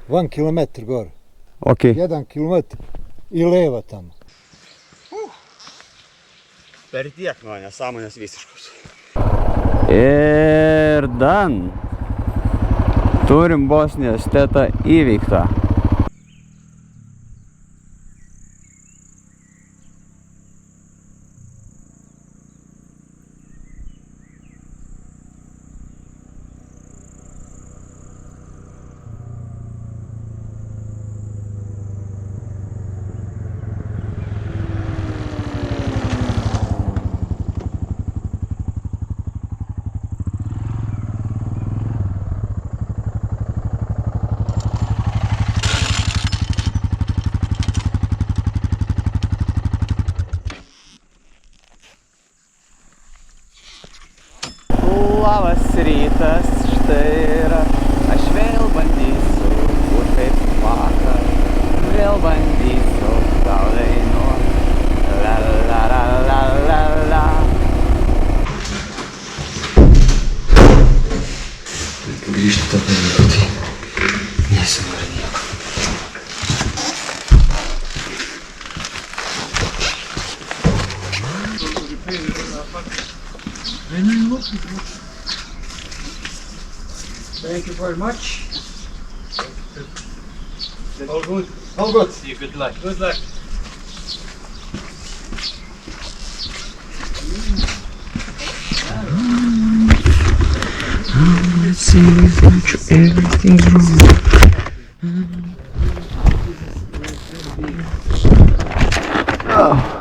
1 kilometar gore. Ok. 1 kilometar I leva tamo. Per tiek nuo nesąmonės visiškos. Ir dan. Turim Bosnijos tetą įveiktą. Labas rytas, štai yra, aš vėl bandysiu, būt kaip vakar, vėl bandysiu, tau dainuot, la la la la la la. Grįžti tą daryti, tai nesinori nieko. Thank you very much. All good. All good. See you, good luck. Good luck. Let's see if everything's wrong. Oh.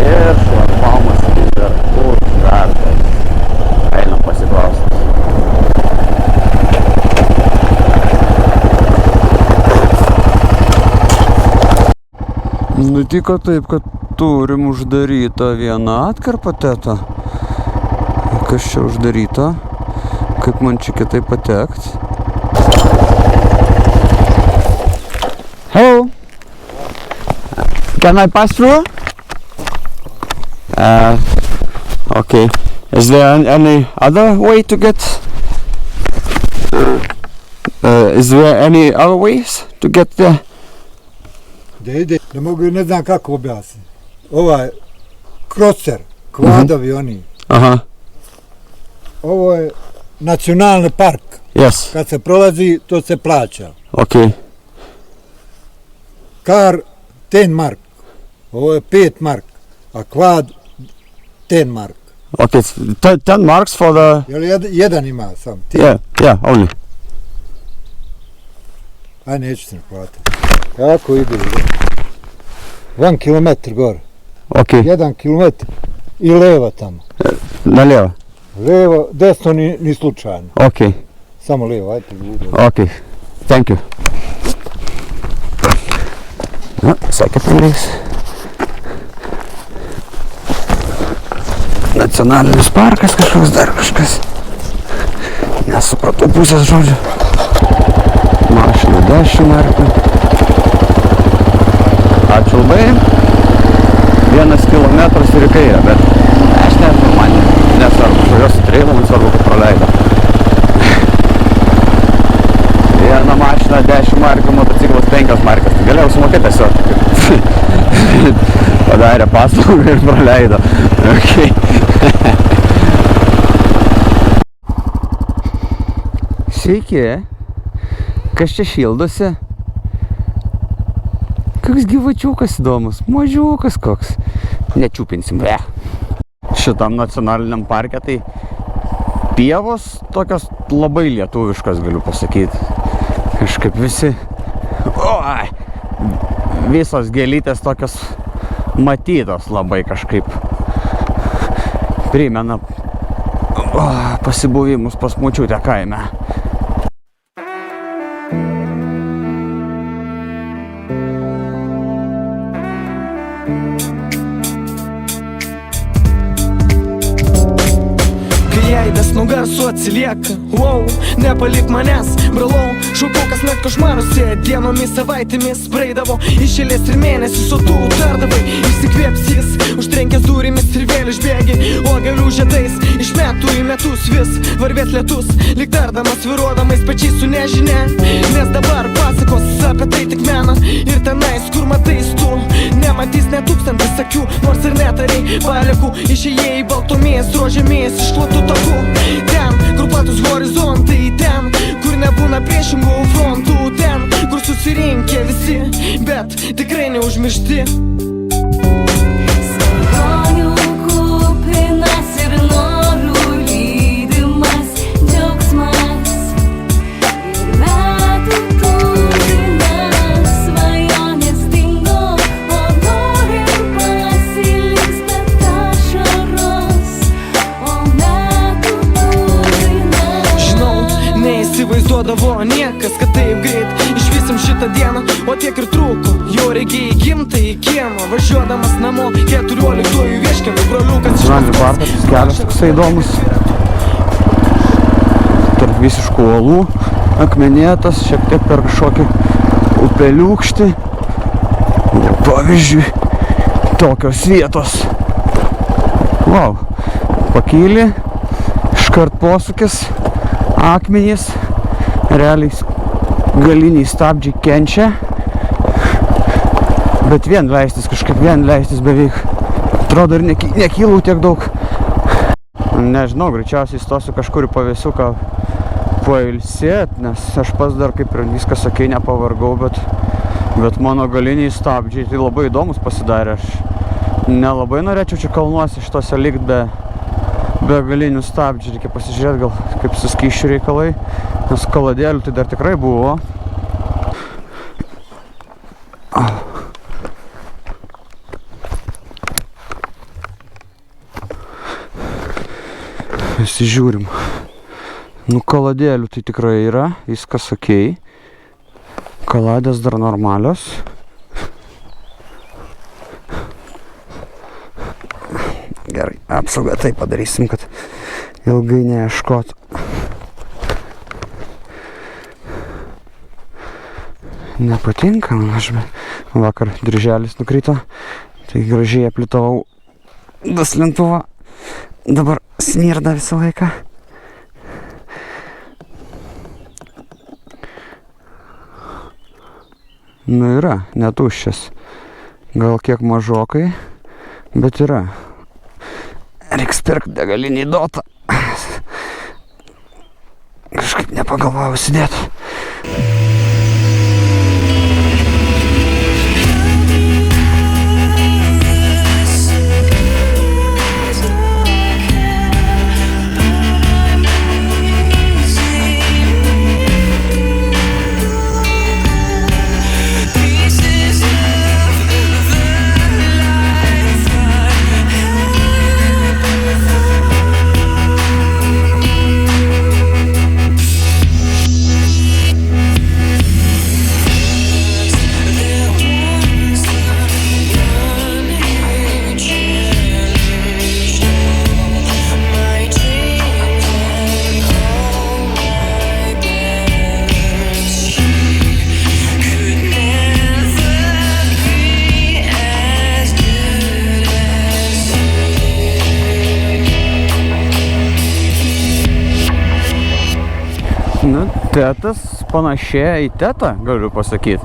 Ir šlagbaumas vis dar užvertas. Einam pasiklausti. Nutiko taip, kad turim uždarytą vieną atkarpą tetą. Kas čia uždaryta? Kaip man čia kitaip patekt? Hello! Can I pass through? Okay. Is there any other way to get? Is there any other ways to get there? Da ide, da mogu, ne znam kako objasniti. Ovaj krocer, kvadovi oni. Aha. Ovo je nacionalni park. Yes. Kad se prolazi, to se plaća. Okay. Kar 10 mark. Ovo je 5 mark. A kvad 10 mark. Okay. 10 marks for the. Jel jedan ima sam? Yeah, only. Aj, neću se hvatiti. Kako ide? 1 kilometar gore. Okay. 1 kilometar I leva tamo. Налево. Levo, desno ni slučajno. Okay. Samo levo, ajte ludo. Okay. Thank you. Na, sekit please. Nacionalinis parkas kažkoks, dar kažkas. Nesupratau pusės žodžio. Mašina 10 markų. Ačiū labai. 1 kilometras ir į kairę, bet aš nežinau, man nesvarbu. Šalios įtreilą, man svarbu, kad praleido. Viena mašina 10 markų, motociklas 5 markas. Tai galėjau sumokėti tiesiog. Padarė paslaugą ir praleido. Okay. Sveiki. Kas čia šildosi? Koks gyvačiukas įdomus, mažiukas koks. Nečiupinsim, Šitam nacionaliniam parke tai pievos tokios labai lietuviškas, galiu pasakyti. Kažkaip visi, visos gėlytės tokios matytos labai kažkaip. Primena pasibuvimus pas močiutę kaime. Kai veidas nuo garso atsilieka. Wow, nepalik manęs, bralau, šaukokas net košmaruose. Dienomis, savaitėmis praeidavo išėlės ir mėnesius, o tu tardavai, išsikvėps jis, užtrenkęs durimis ir vėl išbėgi uogelių žiedais, iš metų į metus vis varvėt lietus, lyg tardamas, viruodamais pečiais su nežinia. Nes dabar pasakos apie tai tik mena, ir tenais, kur matais tu nematys net tūkstantis akių, nors ir netariai palieku, išėjai baltomis rožėmis išklotų takų. Ten, kur platus horizontai, ten, kur nebūna priešingų frontų, ten, kur susirinkę visi, bet tikrai neužmiršti. Svajonių kupinas ir norų lydimas džiaugsmas ir metų tuzinas. Svajonės dingo, o norim pasiliks, bet ašaros, o metų tuzinas. Žinau, neįsivaizduodavo niekas, kad taip greit išvysim šitą dieną, o tiek ir trūko. Jau reikia į gimtąjį kiemą, važiuodamas namo 14-ųjų vieškelių broliukas. Žinai, parkas, kelias toksai įdomus. Tarp visiškų uolų, akmenėtas, šiek tiek per kažkokį upeliūkštį. Pavyzdžiui, tokios vietos. Wow, pakyli, iškart posūkis, akmenys, realiai galiniai stabdžiai kenčia. Bet vien leistis, kažkaip vien leistis beveik. Atrodo ir nekylau tiek daug. Nežinau, greičiausiai stosiu kažkur į pavėsiuką pailsėt, nes aš pats dar kaip ir viskas sakei nepavargau, bet mano galiniai stabdžiai tai labai įdomus pasidarė. Aš nelabai norėčiau čia kalnuose šitose likt be galinių stabdžių. Reikia pasižiūrėti gal kaip su skysčių reikalai, nes kaladėlių tai dar tikrai buvo. Pasižiūrim. Nu, kaladėlių tai tikrai yra, viskas okei. Kaladės dar normalios. Gerai, apsaugą tai padarysim, kad ilgai neieškotų. Nepatinka man, aš vakar dirželis nukrito, tai gražiai aplitavau daslintuvą. Dabar smirda visą laiką. Nu yra, netuščias. Gal kiek mažokai, bet yra. Reiks pirkt degalinį dotą. Kažkaip nepagalvojau sėdėti. Nu, tetas panašėja į tetą, galiu pasakyti.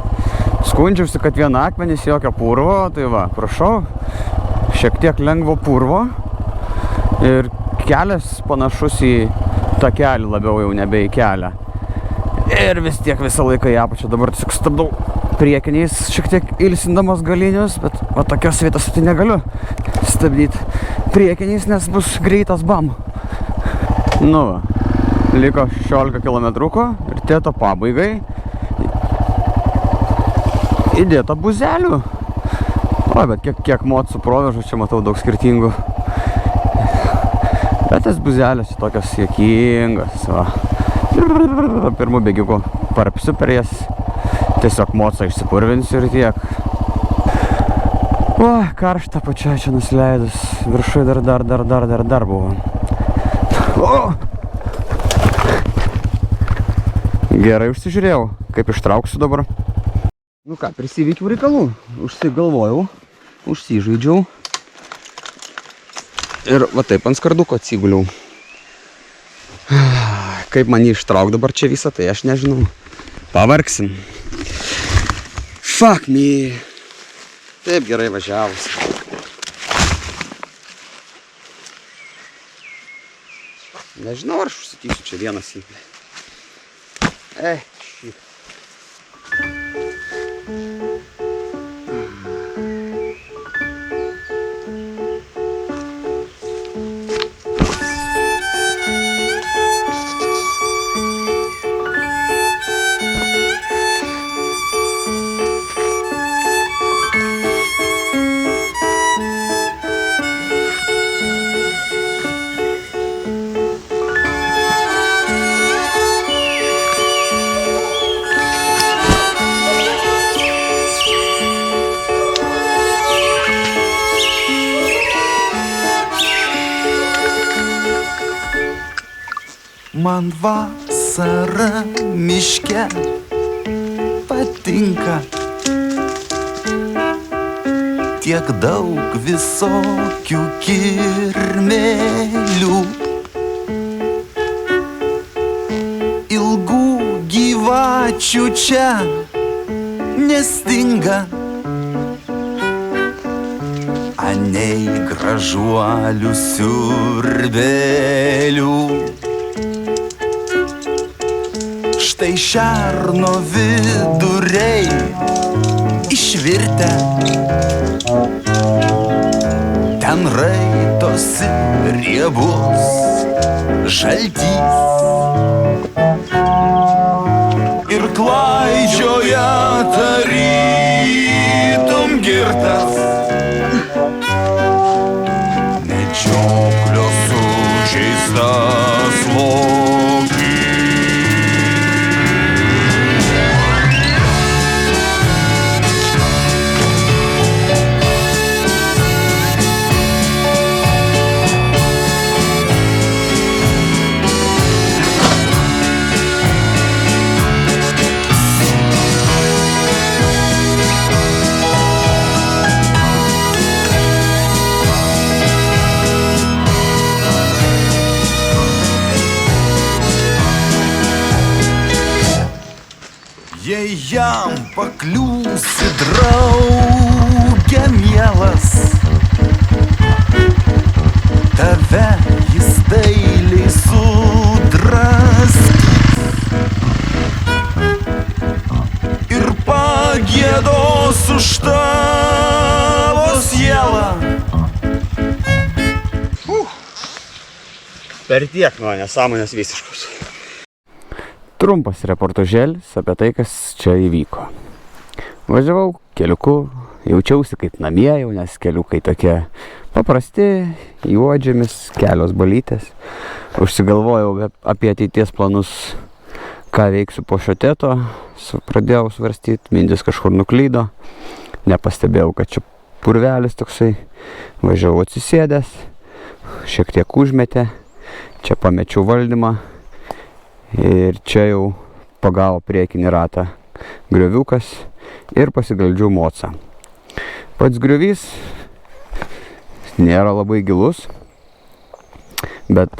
Skundžiausi, kad viena akmenys jokio purvo, tai va, prašau, šiek tiek lengvo purvo. Ir kelias panašus į takelį, labiau jau nebe į kelią. Ir vis tiek visą laiką į apačią. Dabar tiesiog stabdau priekiniais, šiek tiek ilsindamas galinius, bet va tokios vietos tai negaliu stabdyti priekiniais, nes bus greitas bam. Nu va. Liko 16 kilometruko ir tėto pabaigai įdėta buzelių. O, bet kiek mocų provežų, čia matau daug skirtingų. Bet tas buzelės čia tokios juokingos, va. Pirmų bėgiukų parpsiu per jas. Tiesiog mocą išsipurvinsiu ir tiek. O, karšta pačia čia nusileidus. Viršui dar buvo. O! Gerai užsižiūrėjau, kaip ištrauksiu dabar. Nu ką, prisiveikiau reikalų, užsigalvojau, užsižaidžiau ir va taip ant skarduko atsiguliau. Kaip man jį ištrauk dabar čia visą, tai aš nežinau. Pavargsim. Fuck me. Taip gerai važiavus. Nežinau, ar aš užsakysiu čia vienas į. Šit. Man vasara miške patinka, tiek daug visokių kirmėlių, ilgų gyvačių čia nestinga, anei gražuolių siurbėlių. Štai šerno viduriai išvirtę, ten raitosi riebus žaltys ir klaidžioja tarytum girtas medžioklio sužeistas lokys. Jei jam pakliūsi, drauge mielas, tave jis dailiai sudraskys ir pagiedos už tavo sielą. Per tiek nuo nesąmonės visiškus. Trumpas reportažėlis apie tai, kas čia įvyko. Važiavau keliuku, jaučiausi kaip namie jau, nes keliukai tokie paprasti, juodžiomis, kelios balytės. Užsigalvojau apie ateities planus, ką veiksiu po šio tėto. Pradėjau svarstyti, mintis kažkur nuklydo. Nepastebėjau, kad čia purvelis toksai. Važiavau atsisėdęs, šiek tiek užmetė, čia pamečiau valdymą. Ir čia jau pagavo priekinį ratą grioviukas ir pasigaldžiau mocą. Pats griovys nėra labai gilus, bet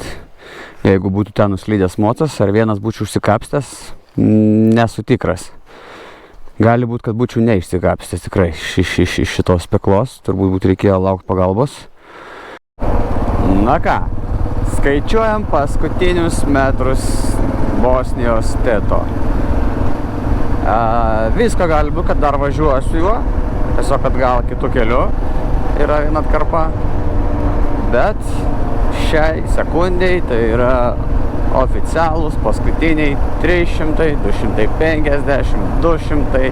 jeigu būtų ten nuslydęs mocas ar vienas būčiau užsikapstęs, nesu tikras. Gali būti, kad būčiau neišsikapstęs tikrai iš šitos peklos, turbūt reikėjo laukti pagalbos. Na ką, skaičiuojam paskutinius metrus Bosnijos tėto. Visko gali būti, kad dar važiuosiu juo, tiesiog kad gal kitų keliu yra viena atkarpa, bet šiai sekundei tai yra oficialūs paskutiniai 300, 250, 200,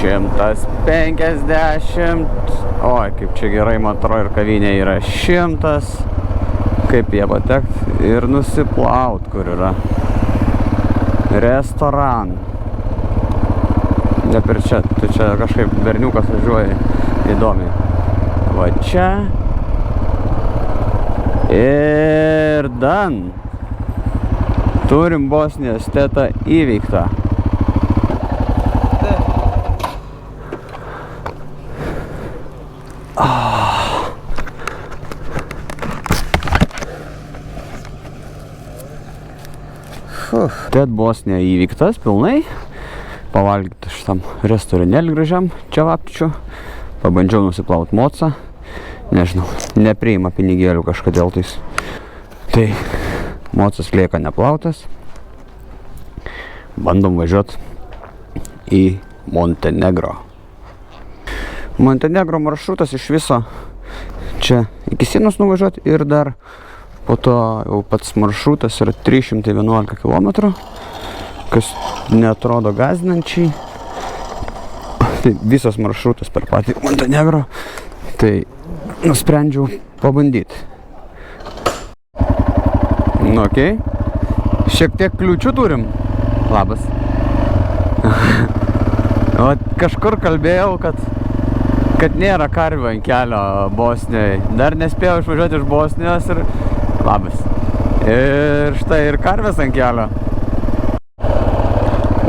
150, oi, kaip čia gerai, matro ir kavinė yra 100. Kaip jie patekt ir nusiplaut, kur yra restoran. Ne per čia, tai čia kažkaip berniukas važiuoja įdomiai. Va čia ir dan. Turim Bosnijos tetą įveiktą. Tet Bosnija įvyktas pilnai. Pavalgyti šitam restoranėlį gražiam Čevapčičių. Pabandžiau nusiplaut mocą. Nežinau, nepriima pinigėlių kažkodėl tais. Tai mocas lieka neplautas. Bandom važiuoti į Montenegro. Montenegro maršrutas iš viso čia iki sienos nuvažiuoti ir dar po to jau pats maršrutas yra 311 km, kas neatrodo gąsdinančiai. Tai visas maršrutas per patį Montenegro. Tai nusprendžiau pabandyti. Nu, okei. Šiek tiek kliūčių turim. Labas. O kažkur kalbėjau, kad nėra karvių ant kelio Bosnijai. Dar nespėjau išvažiuoti iš Bosnijos ir labas. Ir štai ir karvės ant kelio.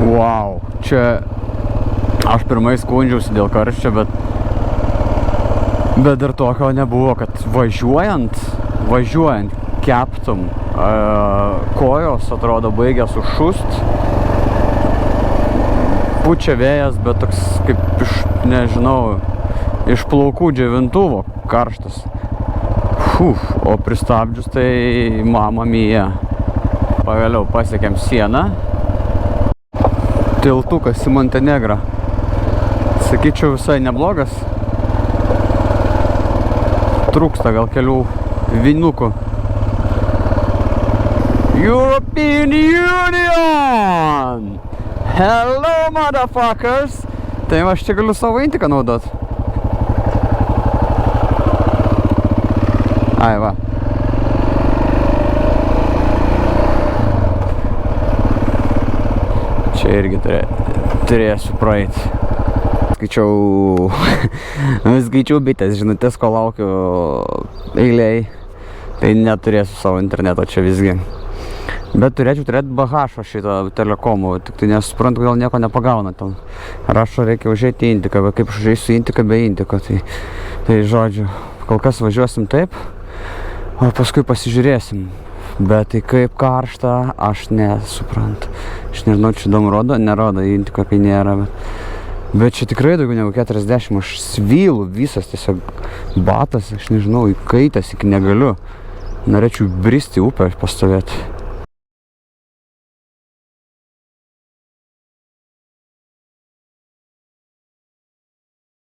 Wow, čia aš pirmai skundžiausi dėl karščio, bet dar tokio nebuvo, kad važiuojant keptum, kojos atrodo baigia sušust. Pučia vėjas, bet toks kaip iš, nežinau, iš plaukų džiovintuvo karštas. O pristabdžius tai mama mija. Pagaliau pasiekėm sieną. Tiltukas į Montenegrą. Sakyčiau, visai neblogas. Trūksta gal kelių vynukų. European Union! Hello, motherfuckers! Tai aš čia galiu savo intiką naudot. Ai, va. Čia irgi turėsiu praeiti. Skaičiau bitės žinutės, ko laukiu eiliai. Tai neturėsiu savo interneto čia visgi. Bet turėčiau turėti BH šito telekomo, tik tai nesuprantu, gal nieko nepagauna ten. Rašo, reikia užėti į intiką, bet kaip užėsiu intiką be intiko, tai žodžiu, kol kas važiuosim taip, o paskui pasižiūrėsim. Bet tai kaip karšta, aš nesuprantu. Aš nežinau, čia įdomu rodo, nerodo intiko, kai nėra, bet čia tikrai daugiau negu 40, aš svylu visas tiesiog batas, aš nežinau, įkaitęs iki negaliu. Norėčiau bristi upę pastovėti.